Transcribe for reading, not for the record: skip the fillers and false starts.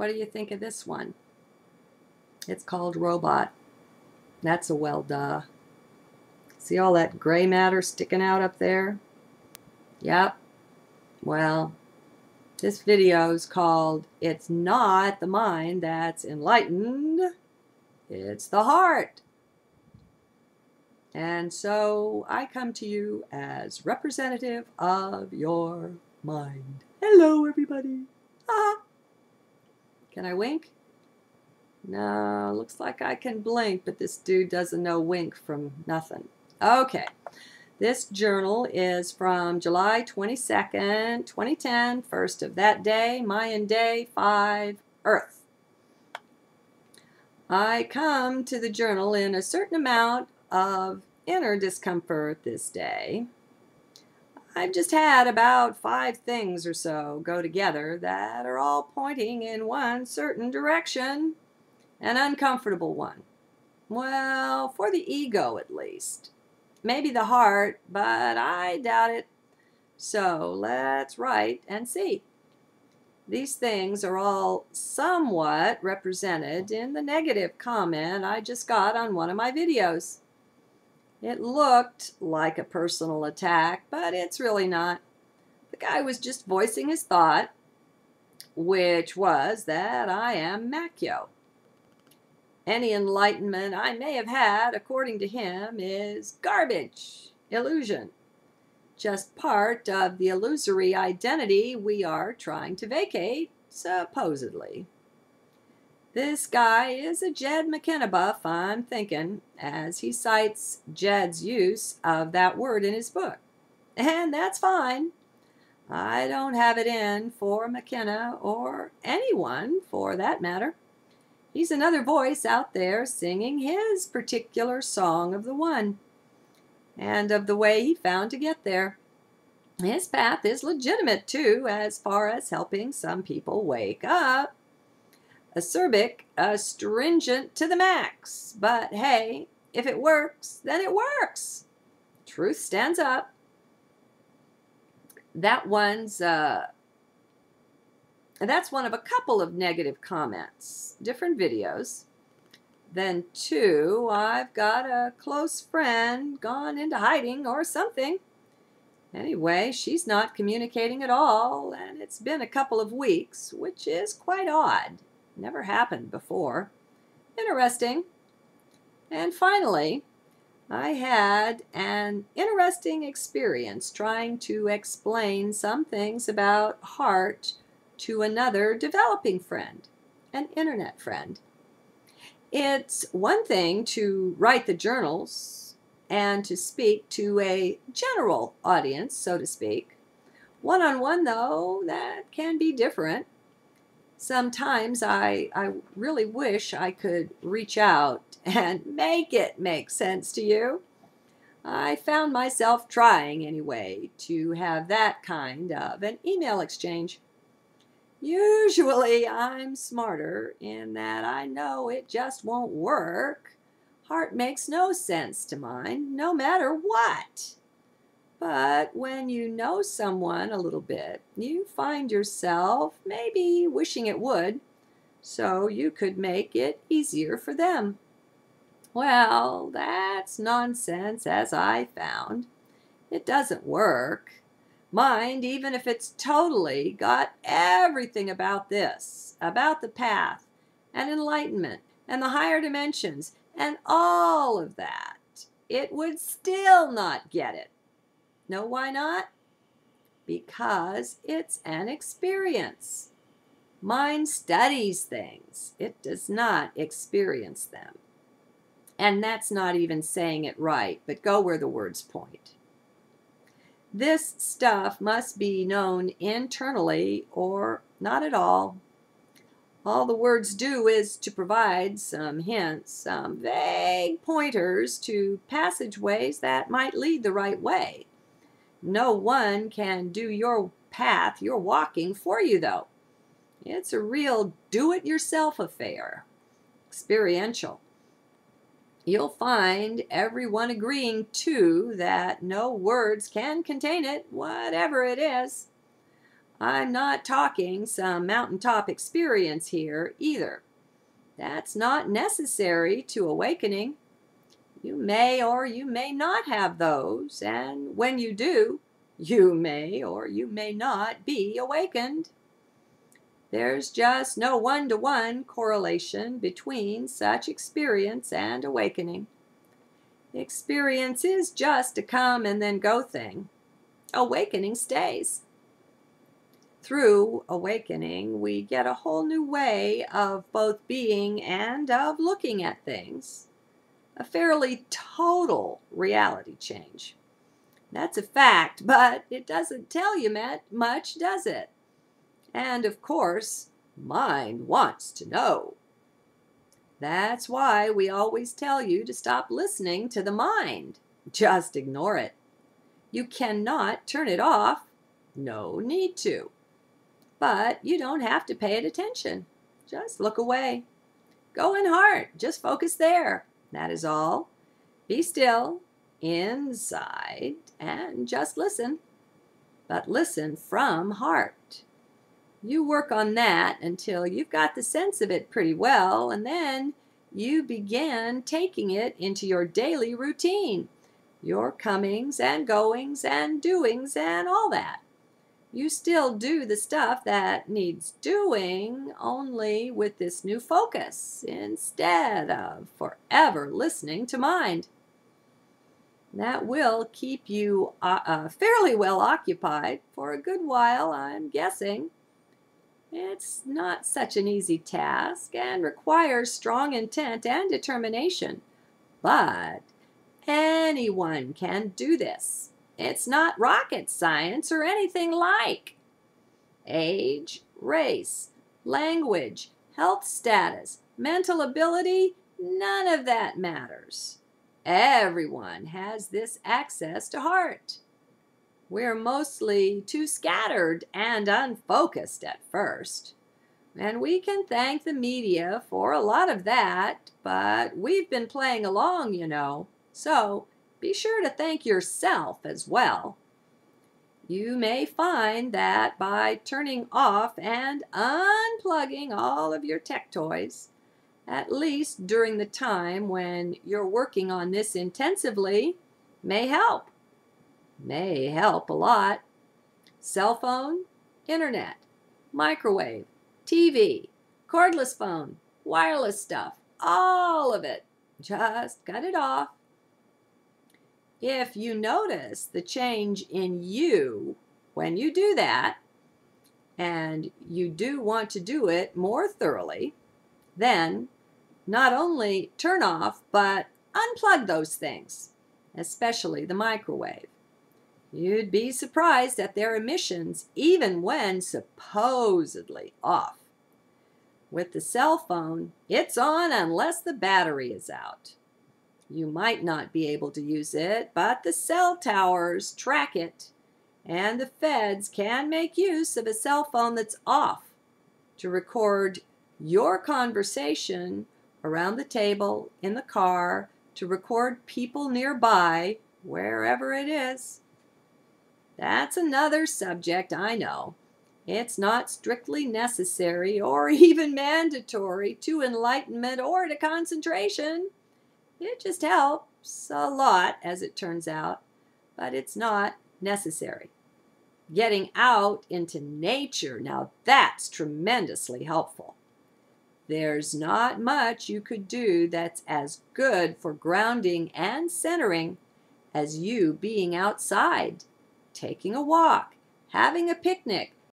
What do you think of this one? It's called Robot. That's a well duh. See all that gray matter sticking out up there? Yep. Well, this video is called It's Not the Mind That's Enlightened, It's the Heart. And so I come to you as representative of your mind. Hello, everybody. Ah. Can I wink? No, looks like I can blink, but this dude doesn't know wink from nothing. Okay. This journal is from July 22nd, 2010, first of that day, Mayan day 5, Earth. I come to the journal in a certain amount of inner discomfort this day. I've just had about 5 things or so go together that are all pointing in one certain direction, an uncomfortable one. Well, for the ego at least. Maybe the heart, but I doubt it. So let's write and see. These things are all somewhat represented in the negative comment I just got on one of my videos. It looked like a personal attack, but it's really not. The guy was just voicing his thought, which was that I am makyo. Any enlightenment I may have had, according to him, is garbage, illusion, just part of the illusory identity we are trying to vacate, supposedly. This guy is a Jed McKenna buff, I'm thinking, as he cites Jed's use of that word in his book. And that's fine. I don't have it in for McKenna, or anyone for that matter. He's another voice out there singing his particular song of the one, and of the way he found to get there. His path is legitimate, too, as far as helping some people wake up. Acerbic, astringent to the max. But hey, if it works, then it works. Truth stands up. That's one of a couple of negative comments, different videos. Then 2, I've got a close friend gone into hiding or something. Anyway, she's not communicating at all, and it's been a couple of weeks, which is quite odd. Never happened before. Interesting. And finally, I had an interesting experience trying to explain some things about heart to another developing friend, an internet friend. It's one thing to write the journals and to speak to a general audience, so to speak. One-on-one, though, that can be different. Sometimes I really wish I could reach out and make it make sense to you. I found myself trying, anyway, to have that kind of an email exchange. Usually I'm smarter in that I know it just won't work. Heart makes no sense to mind, no matter what. But when you know someone a little bit, you find yourself maybe wishing it would, so you could make it easier for them. Well, that's nonsense, as I found. It doesn't work. Mind, even if it's totally got everything about this, about the path, and enlightenment, and the higher dimensions, and all of that, it would still not get it. Know why not? Because it's an experience. Mind studies things. It does not experience them. And that's not even saying it right, but go where the words point. This stuff must be known internally or not at all. All the words do is to provide some hints, some vague pointers to passageways that might lead the right way. No one can do your path you're walking for you, though. It's a real do-it-yourself affair, experiential. You'll find everyone agreeing, too, that no words can contain it, whatever it is. I'm not talking some mountaintop experience here either. That's not necessary to awakening. You may or you may not have those, and when you do, you may or you may not be awakened. There's just no one-to-one correlation between such experience and awakening. Experience is just a come and then go thing. Awakening stays. Through awakening, we get a whole new way of both being and of looking at things. A fairly total reality change. That's a fact, but it doesn't tell you much, does it? And of course, mind wants to know. That's why we always tell you to stop listening to the mind. Just ignore it. You cannot turn it off. No need to. But you don't have to pay it attention. Just look away. Go in heart. Just focus there. That is all. Be still, inside, and just listen. But listen from heart. You work on that until you've got the sense of it pretty well, and then you begin taking it into your daily routine, your comings and goings and doings and all that. You still do the stuff that needs doing, only with this new focus, instead of forever listening to mind. That will keep you fairly well occupied for a good while, I'm guessing. It's not such an easy task and requires strong intent and determination, but anyone can do this. It's not rocket science or anything like. Age, race, language, health status, mental ability, none of that matters. Everyone has this access to heart. We're mostly too scattered and unfocused at first. And we can thank the media for a lot of that, but we've been playing along, you know. So be sure to thank yourself as well. You may find that by turning off and unplugging all of your tech toys, at least during the time when you're working on this intensively, may help. May help a lot. Cell phone, internet, microwave, TV, cordless phone, wireless stuff, all of it. Just cut it off. If you notice the change in you when you do that, and you do want to do it more thoroughly, then not only turn off, but unplug those things, especially the microwave. You'd be surprised at their emissions even when supposedly off. With the cell phone, it's on unless the battery is out. You might not be able to use it, but the cell towers track it, and the feds can make use of a cell phone that's off to record your conversation around the table, in the car, to record people nearby, wherever it is. That's another subject, I know. It's not strictly necessary or even mandatory to enlightenment or to concentration. It just helps a lot, as it turns out, but it's not necessary. Getting out into nature, now that's tremendously helpful. There's not much you could do that's as good for grounding and centering as you being outside, taking a walk, having a picnic,